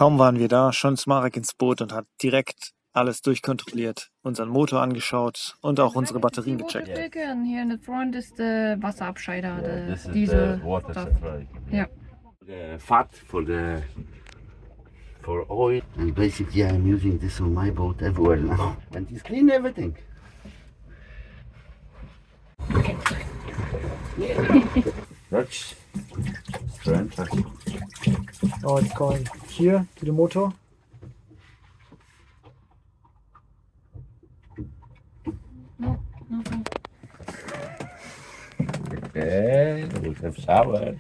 Kaum waren wir da, schon ist Marek ins Boot und hat direkt alles durchkontrolliert, unseren Motor angeschaut und auch unsere Batterien gecheckt. And here in the front is the Wasserabscheider, This is diesel the water stuff. supply. Yeah. The fat for oil. And basically I'm using this on my boat everywhere now. And it's clean everything. That's fantastic. Oh, it's going here to the motor. No, nothing. Yeah, we have shower.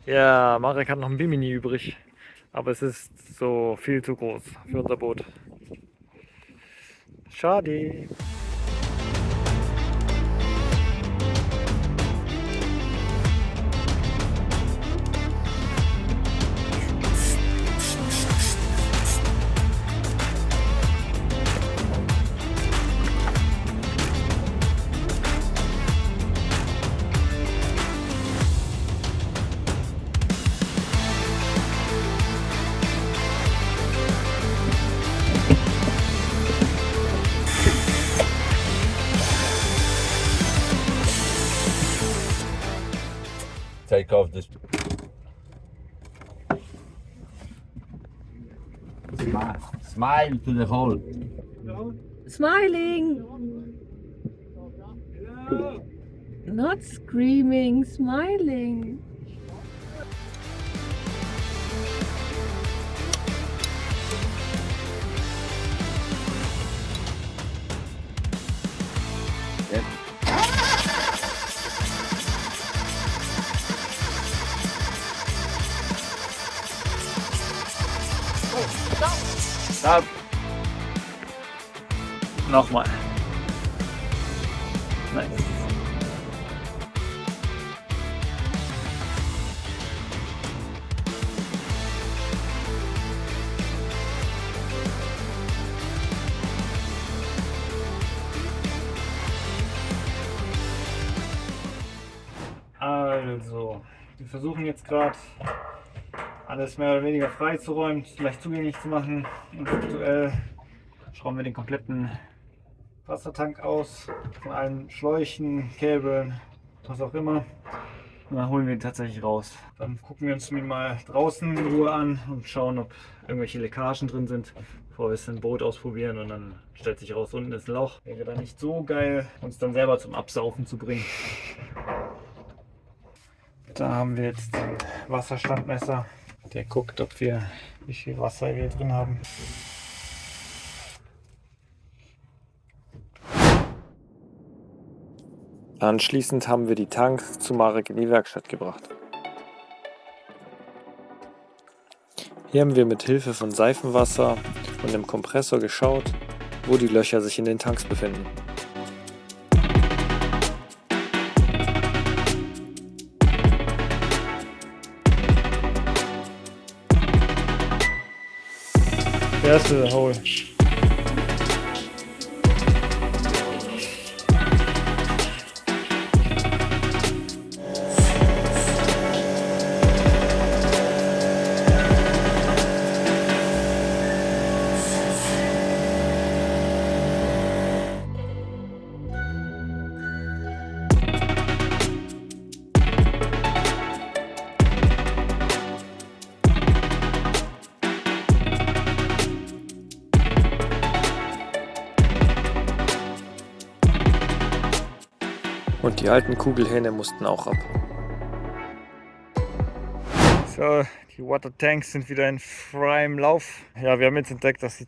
Ja, Marek hat noch ein Bimini übrig, aber es ist so viel zu groß für unser Boot. Schade. Take off this. Smile to the hole. Smiling! Not screaming, smiling. Stop. Nochmal. Nice. Also, wir versuchen jetzt gerade alles mehr oder weniger freizuräumen, leicht zugänglich zu machen. Und aktuell schrauben wir den kompletten Wassertank aus, von allen Schläuchen, Käbeln, was auch immer. Und dann holen wir ihn tatsächlich raus. Dann gucken wir uns ihn mal draußen in Ruhe an und schauen, ob irgendwelche Leckagen drin sind, bevor wir es im Boot ausprobieren. Und dann stellt sich raus, unten ist ein Loch. Wäre dann nicht so geil, uns dann selber zum Absaufen zu bringen. Da haben wir jetzt den Wasserstandmesser. Der guckt, ob wir wie viel Wasser wir drin haben. Anschließend haben wir die Tanks zu Marek in die Werkstatt gebracht. Hier haben wir mit Hilfe von Seifenwasser und dem Kompressor geschaut, wo die Löcher sich in den Tanks befinden. Der erste Hole. Und die alten Kugelhähne mussten auch ab. So, die Watertanks sind wieder in freiem Lauf. Ja, wir haben jetzt entdeckt, dass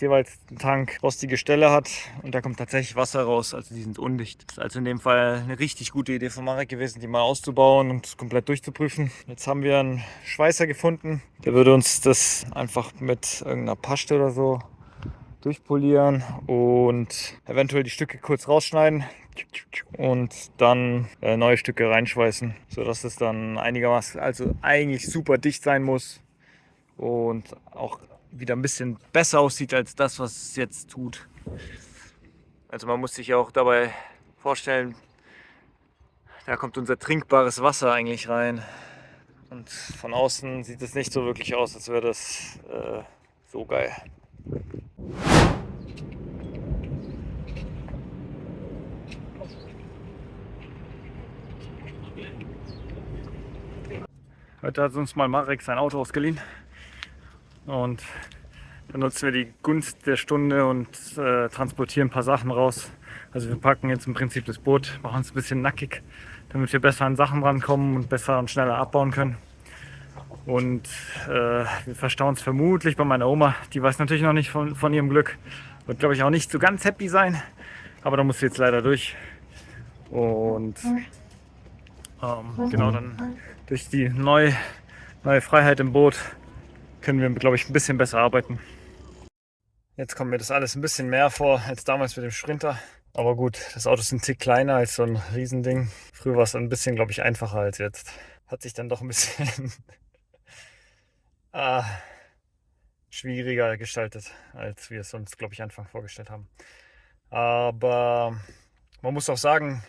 jeweils ein Tank rostige Stelle hat und da kommt tatsächlich Wasser raus, also die sind undicht. Das ist also in dem Fall eine richtig gute Idee von Marek gewesen, die mal auszubauen und komplett durchzuprüfen. Jetzt haben wir einen Schweißer gefunden, der würde uns das einfach mit irgendeiner Paste oder so durchpolieren und eventuell die Stücke kurz rausschneiden und dann neue Stücke reinschweißen, sodass es dann einigermaßen, also eigentlich super dicht sein muss und auch wieder ein bisschen besser aussieht als das, was es jetzt tut. Also man muss sich auch dabei vorstellen, da kommt unser trinkbares Wasser eigentlich rein. Und von außen sieht es nicht so wirklich aus, als wäre das so geil. Heute hat uns mal Marek sein Auto ausgeliehen und dann nutzen wir die Gunst der Stunde und transportieren ein paar Sachen raus. Also wir packen jetzt im Prinzip das Boot, machen es ein bisschen nackig, damit wir besser an Sachen rankommen und besser und schneller abbauen können. Und wir verstauen es vermutlich bei meiner Oma. Die weiß natürlich noch nicht von ihrem Glück. Wird, glaube ich, auch nicht so ganz happy sein. Aber da muss sie jetzt leider durch. Und genau, dann durch die neue Freiheit im Boot können wir, glaube ich, ein bisschen besser arbeiten. Jetzt kommt mir das alles ein bisschen mehr vor als damals mit dem Sprinter. Aber gut, das Auto ist ein Tick kleiner als so ein Riesending. Früher war es ein bisschen, glaube ich, einfacher als jetzt. Hat sich dann doch ein bisschen schwieriger gestaltet, als wir es uns, glaube ich, Anfang vorgestellt haben. Aber man muss auch sagen,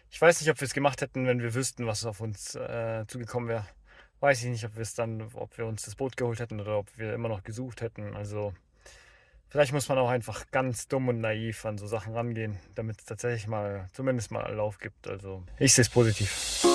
ich weiß nicht, ob wir es gemacht hätten, wenn wir wüssten, was auf uns zugekommen wäre. Weiß ich nicht, ob wir uns das Boot geholt hätten oder ob wir immer noch gesucht hätten. Also vielleicht muss man auch einfach ganz dumm und naiv an so Sachen rangehen, damit es tatsächlich mal, zumindest mal Lauf gibt. Also ich sehe es positiv.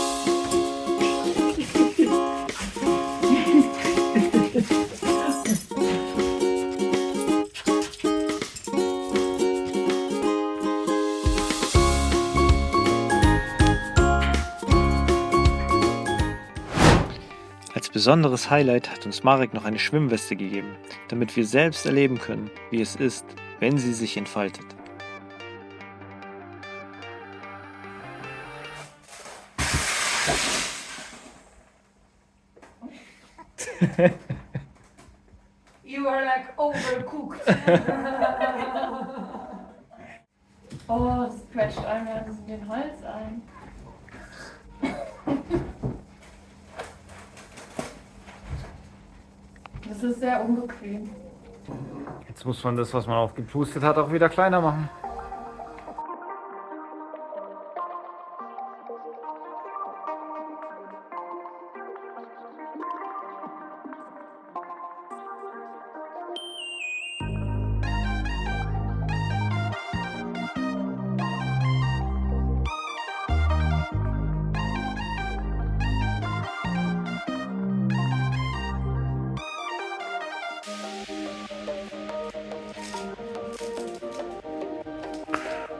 Als besonderes Highlight hat uns Marek noch eine Schwimmweste gegeben, damit wir selbst erleben können, wie es ist, wenn sie sich entfaltet. You are like overcooked. Oh, es quetscht einmal den Hals ein. Das ist sehr unbequem. Jetzt muss man das, was man aufgepustet hat, auch wieder kleiner machen.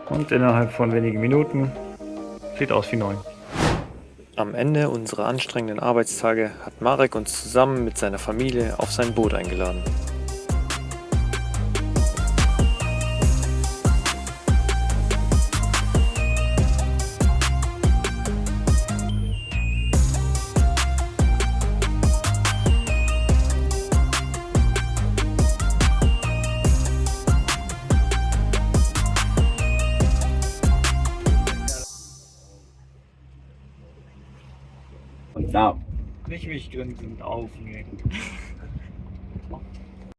Und innerhalb von wenigen Minuten sieht aus wie neu. Am Ende unserer anstrengenden Arbeitstage hat Marek uns zusammen mit seiner Familie auf sein Boot eingeladen. Und now. Nicht mich grinsend aufnehmen.